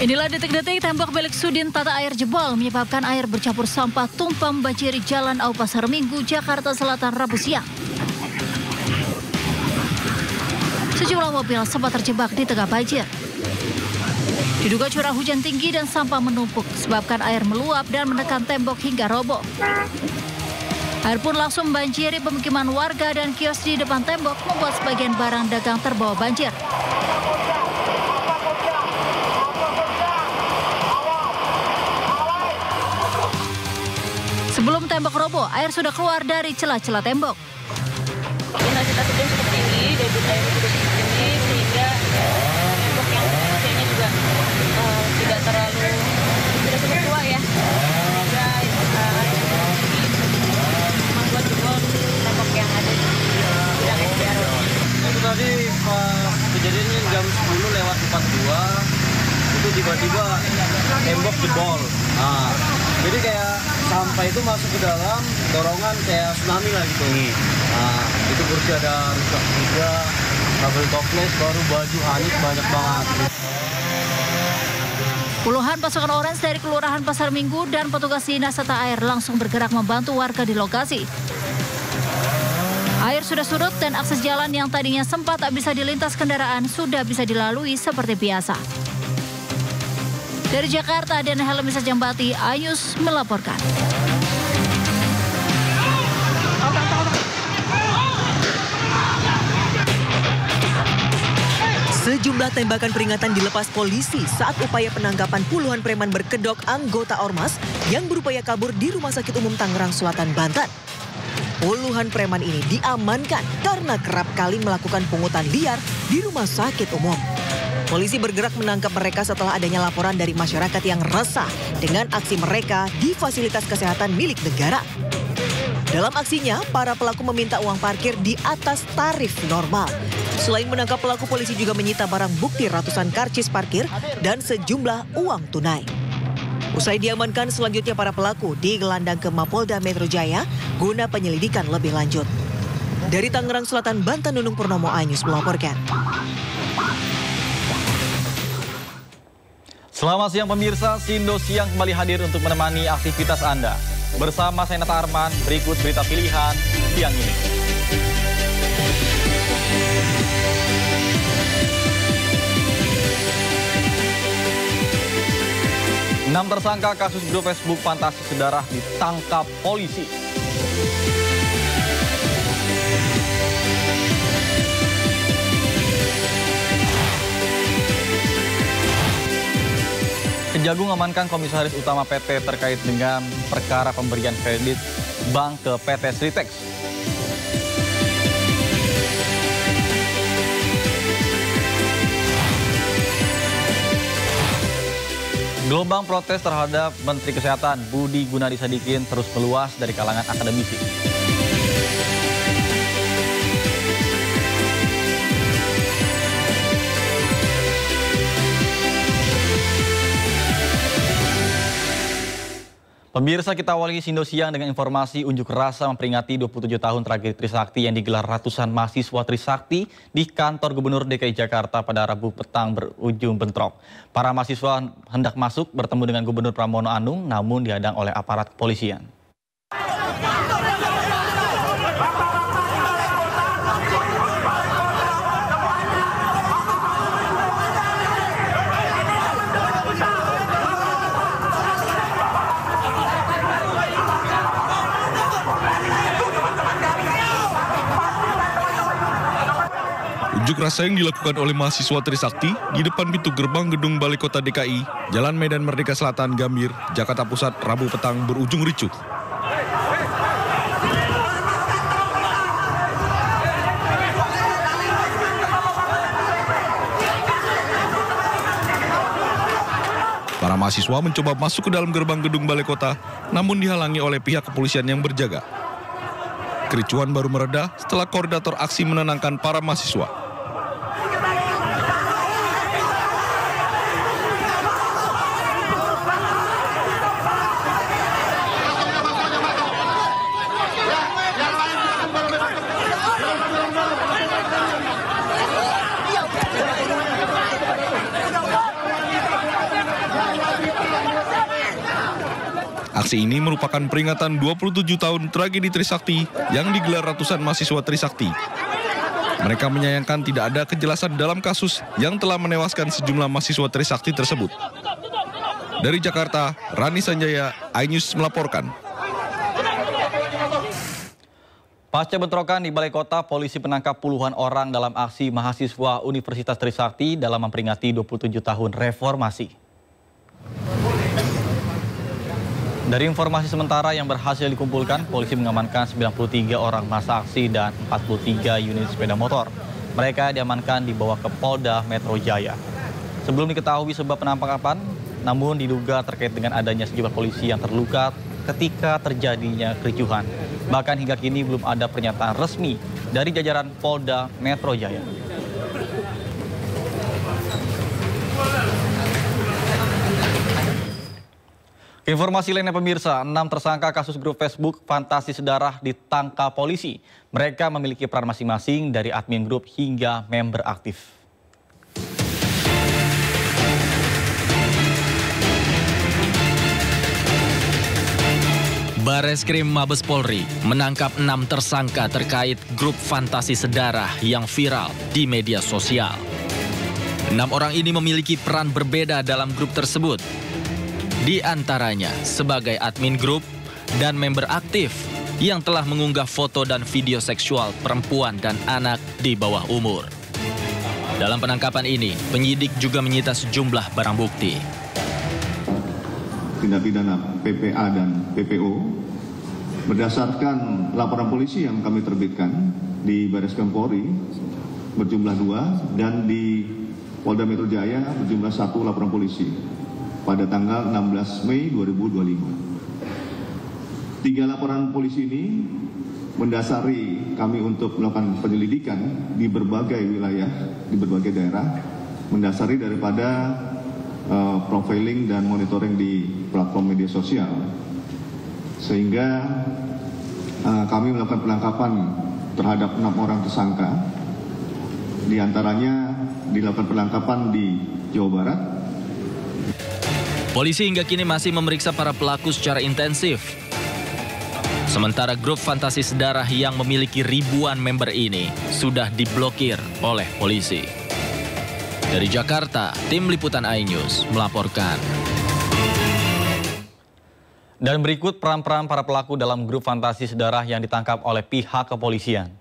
Inilah detik-detik tembok bilik Sudin tata air jebol menyebabkan air bercampur sampah tumpah membanjiri Jalan Au Pasar Minggu, Jakarta Selatan, Rabu siang. Sejumlah mobil sempat terjebak di tengah banjir. Diduga curah hujan tinggi dan sampah menumpuk sebabkan air meluap dan menekan tembok hingga roboh. Air pun langsung membanjiri pemukiman warga dan kios di depan tembok, membuat sebagian barang dagang terbawa banjir. Sebelum tembok roboh, air sudah keluar dari celah-celah tembok. Intensitas hujan cukup tinggi, debit air juga cukup tinggi, sehingga tembok yang usianya juga tidak cukup tua ya. Sehingga air membuat jebol tembok yang ada di bidang SPR. Itu tadi pas kejadiannya jam 10:42, itu tiba-tiba tembok jebol. Jadi kayak sampah itu masuk ke dalam, dorongan kayak tsunami lah gitu. Itu kursi ada rusak juga, kabel toples, baru baju hanyut banyak banget. Puluhan pasukan oranye dari Kelurahan Pasar Minggu dan petugas Dinas Tata Air langsung bergerak membantu warga di lokasi. Air sudah surut dan akses jalan yang tadinya sempat tak bisa dilintas kendaraan sudah bisa dilalui seperti biasa. Dari Jakarta dan Helmi Jambati, Ayus melaporkan. Sejumlah tembakan peringatan dilepas polisi saat upaya penangkapan puluhan preman berkedok anggota Ormas yang berupaya kabur di Rumah Sakit Umum Tangerang Selatan, Banten. Puluhan preman ini diamankan karena kerap kali melakukan pungutan liar di rumah sakit umum. Polisi bergerak menangkap mereka setelah adanya laporan dari masyarakat yang resah dengan aksi mereka di fasilitas kesehatan milik negara. Dalam aksinya, para pelaku meminta uang parkir di atas tarif normal. Selain menangkap pelaku, polisi juga menyita barang bukti ratusan karcis parkir dan sejumlah uang tunai. Usai diamankan, selanjutnya para pelaku digelandang ke Mapolda Metro Jaya guna penyelidikan lebih lanjut. Dari Tangerang Selatan, Banten, Nunung Purnomo, iNews melaporkan. Selamat siang pemirsa, Sindo Siang kembali hadir untuk menemani aktivitas Anda. Bersama saya Nata Arman, berikut berita pilihan siang ini. Enam tersangka kasus grup Facebook Fantasi Sedarah ditangkap polisi. Kejagung mengamankan Komisaris Utama PT terkait dengan perkara pemberian kredit bank ke PT Sritex. Gelombang protes terhadap Menteri Kesehatan Budi Gunadi Sadikin terus meluas dari kalangan akademisi. Pemirsa, kita awali Sindo Siang dengan informasi unjuk rasa memperingati 27 tahun tragedi Trisakti yang digelar ratusan mahasiswa Trisakti di kantor Gubernur DKI Jakarta pada Rabu petang berujung bentrok. Para mahasiswa hendak masuk bertemu dengan Gubernur Pramono Anung namun dihadang oleh aparat kepolisian. Unjuk rasa yang dilakukan oleh mahasiswa Trisakti di depan pintu gerbang gedung Balai Kota DKI, Jalan Medan Merdeka Selatan, Gambir, Jakarta Pusat, Rabu petang berujung ricuh. Para mahasiswa mencoba masuk ke dalam gerbang gedung Balai Kota, namun dihalangi oleh pihak kepolisian yang berjaga. Kericuan baru mereda setelah koordinator aksi menenangkan para mahasiswa. Aksi ini merupakan peringatan 27 tahun tragedi Trisakti yang digelar ratusan mahasiswa Trisakti. Mereka menyayangkan tidak ada kejelasan dalam kasus yang telah menewaskan sejumlah mahasiswa Trisakti tersebut. Dari Jakarta, Rani Sanjaya, iNews melaporkan. Pasca bentrokan di Balai Kota, polisi menangkap puluhan orang dalam aksi mahasiswa Universitas Trisakti dalam memperingati 27 tahun reformasi. Dari informasi sementara yang berhasil dikumpulkan, polisi mengamankan 93 orang massa aksi dan 43 unit sepeda motor. Mereka diamankan dibawa ke Polda Metro Jaya. Sebelum diketahui sebab penangkapan, namun diduga terkait dengan adanya sejumlah polisi yang terluka ketika terjadinya kericuhan. Bahkan hingga kini belum ada pernyataan resmi dari jajaran Polda Metro Jaya. Informasi lainnya pemirsa, 6 tersangka kasus grup Facebook Fantasi Sedarah ditangkap polisi. Mereka memiliki peran masing-masing dari admin grup hingga member aktif. Bareskrim Mabes Polri menangkap 6 tersangka terkait grup Fantasi Sedarah yang viral di media sosial. 6 orang ini memiliki peran berbeda dalam grup tersebut. Di antaranya sebagai admin grup dan member aktif yang telah mengunggah foto dan video seksual perempuan dan anak di bawah umur. Dalam penangkapan ini, penyidik juga menyita sejumlah barang bukti. Tindak pidana PPA dan PPO berdasarkan laporan polisi yang kami terbitkan di Bareskrim Polri berjumlah 2 dan di Polda Metro Jaya berjumlah 1 laporan polisi pada tanggal 16 Mei 2025. 3 laporan polisi ini mendasari kami untuk melakukan penyelidikan di berbagai wilayah, di berbagai daerah, mendasari daripada profiling dan monitoring di platform media sosial, sehingga kami melakukan penangkapan terhadap 6 orang tersangka. Di antaranya dilakukan penangkapan di Jawa Barat. Polisi hingga kini masih memeriksa para pelaku secara intensif. Sementara grup Fantasi Sedarah yang memiliki ribuan member ini sudah diblokir oleh polisi. Dari Jakarta, tim liputan iNews melaporkan. Dan berikut peran-peran para pelaku dalam grup Fantasi Sedarah yang ditangkap oleh pihak kepolisian.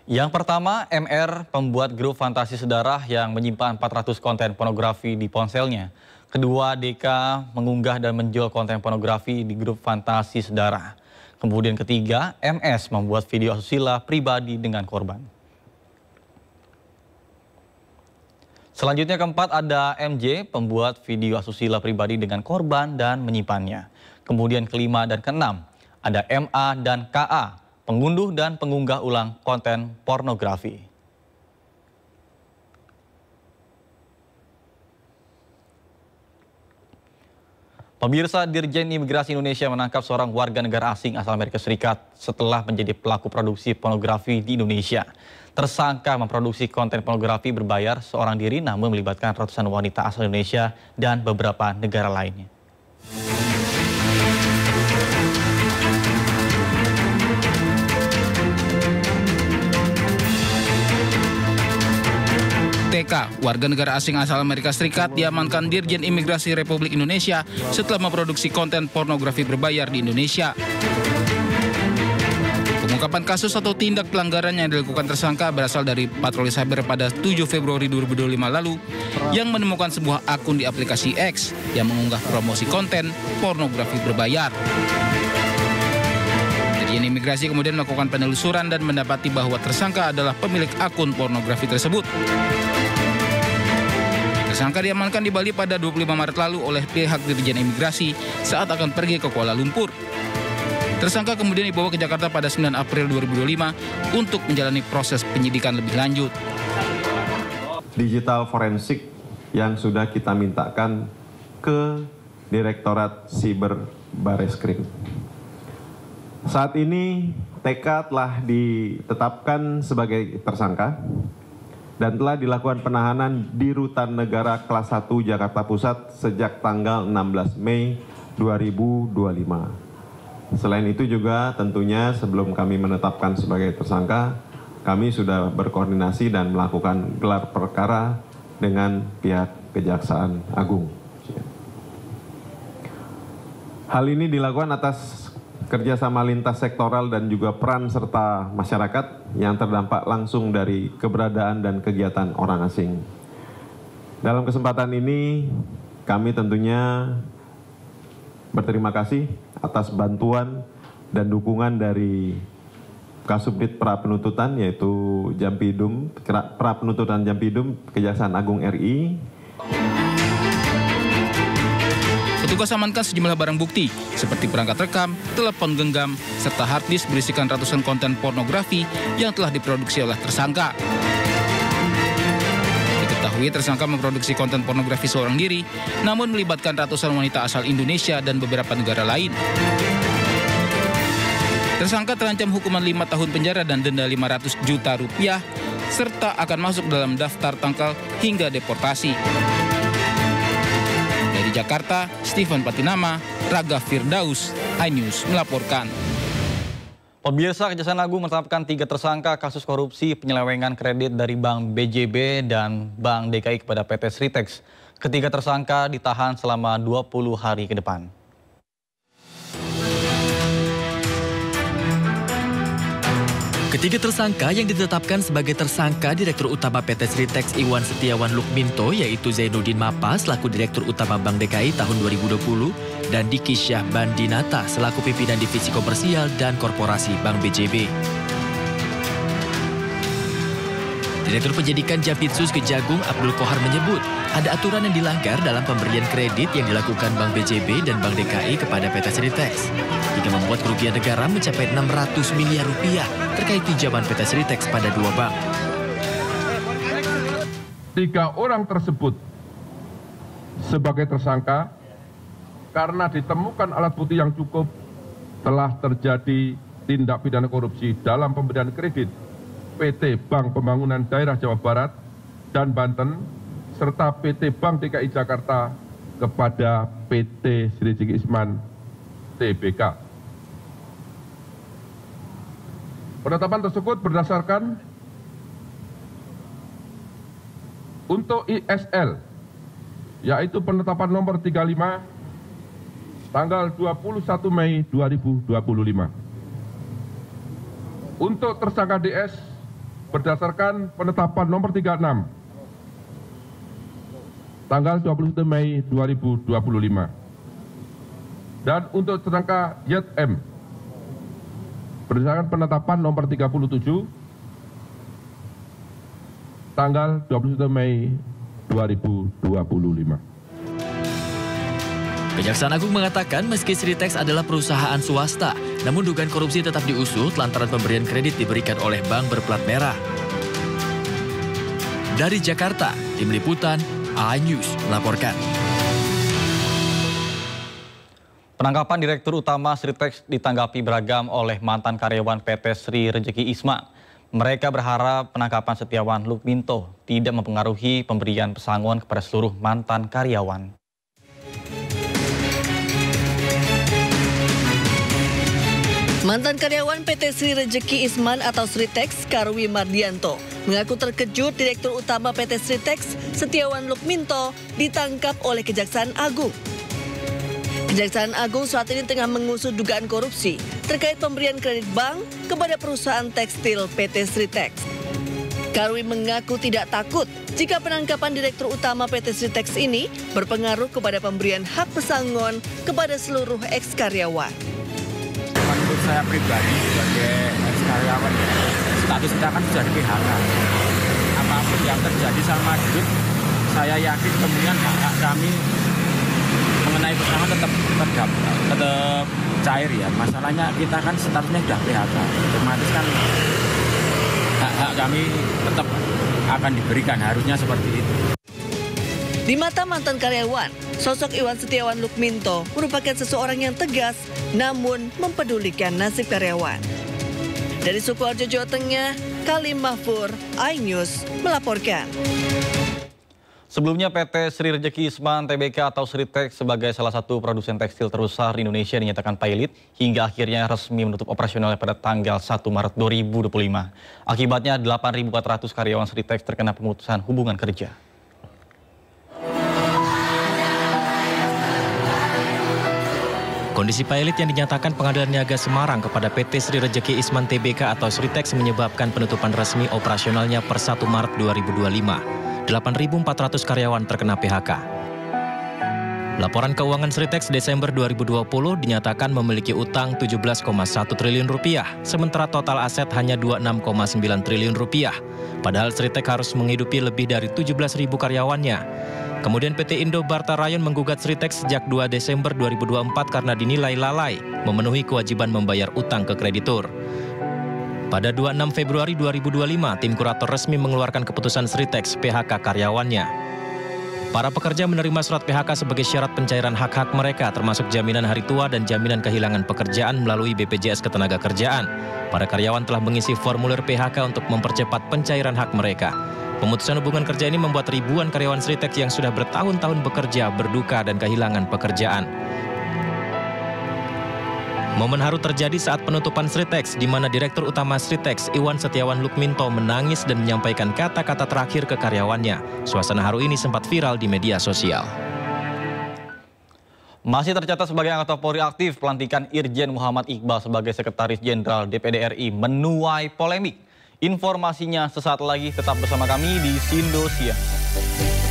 Yang pertama, MR, pembuat grup Fantasi Sedarah yang menyimpan 400 konten pornografi di ponselnya. Kedua, DK mengunggah dan menjual konten pornografi di grup Fantasi Sedarah. Kemudian ketiga, MS membuat video asusila pribadi dengan korban. Selanjutnya keempat ada MJ, pembuat video asusila pribadi dengan korban dan menyimpannya. Kemudian kelima dan keenam ada MA dan KA, pengunduh dan pengunggah ulang konten pornografi. Pemirsa, Dirjen Imigrasi Indonesia menangkap seorang warga negara asing asal Amerika Serikat setelah menjadi pelaku produksi pornografi di Indonesia. Tersangka memproduksi konten pornografi berbayar seorang diri namun melibatkan ratusan wanita asal Indonesia dan beberapa negara lainnya. TK, warga negara asing asal Amerika Serikat, diamankan Dirjen Imigrasi Republik Indonesia setelah memproduksi konten pornografi berbayar di Indonesia. Pengungkapan kasus atau tindak pelanggaran yang dilakukan tersangka berasal dari patroli cyber pada 7 Februari 2025 lalu yang menemukan sebuah akun di aplikasi X yang mengunggah promosi konten pornografi berbayar. Dirjen Imigrasi kemudian melakukan penelusuran dan mendapati bahwa tersangka adalah pemilik akun pornografi tersebut. Tersangka diamankan di Bali pada 25 Maret lalu oleh pihak Dirjen Imigrasi saat akan pergi ke Kuala Lumpur. Tersangka kemudian dibawa ke Jakarta pada 9 April 2025 untuk menjalani proses penyidikan lebih lanjut. Digital forensik yang sudah kita mintakan ke Direktorat Siber Bareskrim. Saat ini TK telah ditetapkan sebagai tersangka dan telah dilakukan penahanan di Rutan Negara Kelas 1 Jakarta Pusat sejak tanggal 16 Mei 2025. Selain itu juga tentunya sebelum kami menetapkan sebagai tersangka, kami sudah berkoordinasi dan melakukan gelar perkara dengan pihak Kejaksaan Agung. Hal ini dilakukan atas kerjasama lintas sektoral dan juga peran serta masyarakat yang terdampak langsung dari keberadaan dan kegiatan orang asing. Dalam kesempatan ini, kami tentunya berterima kasih atas bantuan dan dukungan dari Kasubdit Pra Penuntutan, yaitu Jampidum, Pra Penuntutan Jampidum, Kejaksaan Agung RI. Petugas amankan sejumlah barang bukti seperti perangkat rekam, telepon genggam, serta hard disk berisikan ratusan konten pornografi yang telah diproduksi oleh tersangka. Diketahui tersangka memproduksi konten pornografi seorang diri, namun melibatkan ratusan wanita asal Indonesia dan beberapa negara lain. Tersangka terancam hukuman 5 tahun penjara dan denda 500 juta rupiah, serta akan masuk dalam daftar tangkal hingga deportasi. Dari Jakarta, Stephen Patinama, Raga Firdaus, iNews melaporkan. Pemirsa, Kejaksaan Agung menetapkan 3 tersangka kasus korupsi penyelewengan kredit dari Bank BJB dan Bank DKI kepada PT Sritex. Ketiga tersangka ditahan selama 20 hari ke depan. Ketiga tersangka yang ditetapkan sebagai tersangka Direktur Utama PT Sritex Iwan Setiawan Lukminto, yaitu Zainuddin Mapa selaku Direktur Utama Bank DKI tahun 2020 dan Diki Syah Bandinata selaku Pimpinan Divisi Komersial dan Korporasi Bank BJB. Direktur Penyidikan Jampitsus Kejagung Abdul Kohar menyebut ada aturan yang dilanggar dalam pemberian kredit yang dilakukan Bank BJB dan Bank DKI kepada PT Sritex, hingga membuat kerugian negara mencapai 600 miliar rupiah terkait pinjaman PT Sritex pada 2 bank. 3 orang tersebut sebagai tersangka karena ditemukan alat bukti yang cukup telah terjadi tindak pidana korupsi dalam pemberian kredit PT Bank Pembangunan Daerah Jawa Barat dan Banten serta PT Bank DKI Jakarta kepada PT Sritex Isman Tbk. Penetapan tersebut berdasarkan untuk ISL, yaitu penetapan nomor 35 tanggal 21 Mei 2025. Untuk tersangka DS berdasarkan penetapan nomor 36 tanggal 21 Mei 2025. Dan untuk tersangka YM berdasarkan penetapan nomor 37 tanggal 21 Mei 2025. Kejaksaan Agung mengatakan meski Sritex adalah perusahaan swasta, namun dugaan korupsi tetap diusut lantaran pemberian kredit diberikan oleh bank berplat merah. Dari Jakarta, Tim Liputan, iNews melaporkan. Penangkapan Direktur Utama Sritex ditanggapi beragam oleh mantan karyawan PT Sri Rejeki Isman. Mereka berharap penangkapan Setiawan Lukminto tidak mempengaruhi pemberian pesangon kepada seluruh mantan karyawan. Mantan karyawan PT Sri Rejeki Isman atau Sritex, Karwi Mardianto, mengaku terkejut Direktur Utama PT Sritex, Setiawan Lukminto, ditangkap oleh Kejaksaan Agung. Kejaksaan Agung saat ini tengah mengusut dugaan korupsi terkait pemberian kredit bank kepada perusahaan tekstil PT Sritex. Karwi mengaku tidak takut jika penangkapan Direktur Utama PT Sritex ini berpengaruh kepada pemberian hak pesangon kepada seluruh eks-karyawan. Menurut saya pribadi sebagai eks-karyawan, status kita kan sudah di PHK. Apapun yang terjadi sama hidup, saya yakin kemungkinan hak kami mengenai pesangon tetap cair ya. Masalahnya kita kan statusnya sudah PHK, otomatis kan hak kami tetap akan diberikan, harusnya seperti itu. Di mata mantan karyawan, Sosok Iwan Setiawan Lukminto merupakan seseorang yang tegas namun mempedulikan nasib karyawan. Dari Sukoharjo, Jawa Tengah, Kalim Mahfur, iNews melaporkan. Sebelumnya PT Sri Rejeki Isman Tbk atau Sritex sebagai salah satu produsen tekstil terbesar di Indonesia dinyatakan pilot hingga akhirnya resmi menutup operasionalnya pada tanggal 1 Maret 2025. Akibatnya 8.400 karyawan Sritex terkena pemutusan hubungan kerja. Kondisi pilot yang dinyatakan Pengadilan Niaga Semarang kepada PT Sri Rejeki Isman Tbk atau Sritex menyebabkan penutupan resmi operasionalnya per 1 Maret 2025. 8.400 karyawan terkena PHK. Laporan keuangan Sritex Desember 2020 dinyatakan memiliki utang 17,1 triliun rupiah, sementara total aset hanya 26,9 triliun rupiah. Padahal Sritex harus menghidupi lebih dari 17.000 karyawannya. Kemudian PT Indo Barta Rayon menggugat Sritex sejak 2 Desember 2024 karena dinilai lalai memenuhi kewajiban membayar utang ke kreditur. Pada 26 Februari 2025, tim kurator resmi mengeluarkan keputusan Sritex PHK karyawannya. Para pekerja menerima surat PHK sebagai syarat pencairan hak-hak mereka, termasuk jaminan hari tua dan jaminan kehilangan pekerjaan melalui BPJS Ketenagakerjaan. Para karyawan telah mengisi formulir PHK untuk mempercepat pencairan hak mereka. Pemutusan hubungan kerja ini membuat ribuan karyawan Sritex yang sudah bertahun-tahun bekerja berduka dan kehilangan pekerjaan. Momen haru terjadi saat penutupan Sritex, di mana Direktur Utama Sritex, Iwan Setiawan Lukminto, menangis dan menyampaikan kata-kata terakhir ke karyawannya. Suasana haru ini sempat viral di media sosial. Masih tercatat sebagai anggota Polri aktif, pelantikan Irjen Muhammad Iqbal sebagai Sekretaris Jenderal DPD RI menuai polemik. Informasinya sesaat lagi, tetap bersama kami di Sindo Siang.